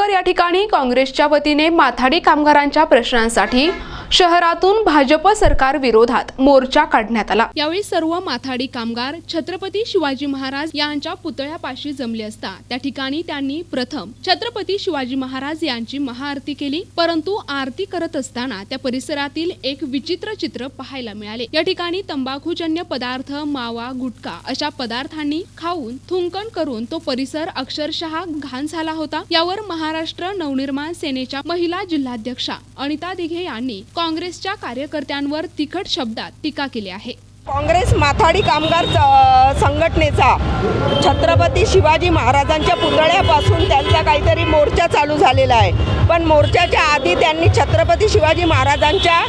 अहमदनगर या ठिकाणी काँग्रेसच्या वतीने माथाडी कामगारांच्या प्रश्नांसाठी शहरातून भाजप सरकार विरोधात मोर्चा काढण्यात आला। यावेळी सर्व माथाडी कामगार छत्रपती शिवाजी महाराज यांच्या पुतळ्यापाशी जमले असता त्या ठिकाणी त्यांनी प्रथम छत्रपती शिवाजी महाराज यांची महाआरती केली। परंतु आरती करत असताना त्या परिसरातील एक विचित्र चित्र पाहायला मिळाले। या ठिकाणी तंबाखूजन्य पदार्थ, मावा, गुटखा अशा पदार्थांनी खाऊन थुंकण करून तो परिसर अक्षरशः घाण झाला होता। यावर महाराष्ट्र नवनिर्माण सेनेच्या महिला जिल्हाध्यक्षा अनिता दिघे यांनी काँग्रेसच्या कार्यकर्त्यांवर तिखट शब्दात टीका केली आहे। काँग्रेस माथाडी कामगार संघटनेचा छत्रपती शिवाजी महाराजांच्या पुतळ्यापासून त्यांचा काहीतरी मोर्चा चालू झालेला आहे। पण मोर्चाच्या आधी त्यांनी छत्रपती शिवाजी महाराजांच्या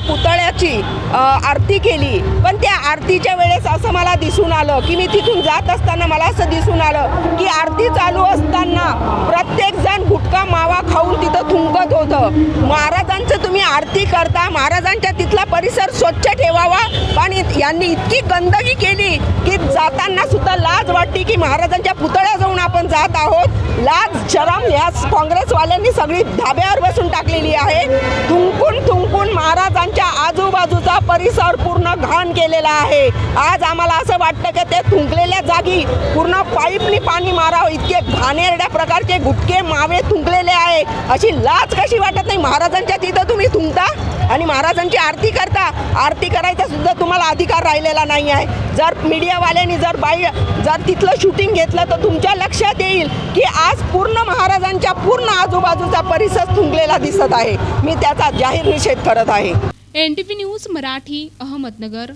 पुतळ्याची आरती केली। पण त्या आरतीच्या वेळेस असं मला दिसून आलं की मी तिथून जात असताना मला असं दिसून आलं की आरती चालू असताना प्रत्येक जण गुटखा मावा खाऊन तिथं थुंकत होतं। महाराजांचं तुम्ही आरती करता, महाराजांच्या तिथला परिसर स्वच्छ ठेवावा, पण यांनी इतकी गंदगी केली की जाताना सुद्धा लाज वाटते की महाराजांच्या पुतळ्याजवळ आपण जात आहोत। लाज शरम या काँग्रेसवाल्यांनी सगळी धाब्यावर बसून टाकलेली आहे। थुंकून महाराजांच्या आजूबाजूचा परिसर पूर्ण घाण केलेला आहे। आज आम्हाला असं वाटतं की ते थुंकलेल्या जागी पूर्ण पाईपनी पाणी मारावं, इतके घाणेरड्या प्रकारचे गुटके मावे थुंकलेले आहे। अशी लाज कशी वाटत नाही? महाराजांच्या तिथं तुम्ही थुंकता आणि महाराजांची आरती करता। आरती करायचा सुद्धा तुम्हाला अधिकार राहिलेला नाही आहे। जर मीडियावाल्यांनी जर तिथलं शूटिंग घेतलं तर तुमच्या लक्षात येईल की आज पूर्ण महाराजांच्या पूर्ण आजूबाजूचा परिसर थुंकलेला दिसत आहे। मी त्याचा जाहीर निषेध करत आहे। NTV news Marathi, Ahmednagar.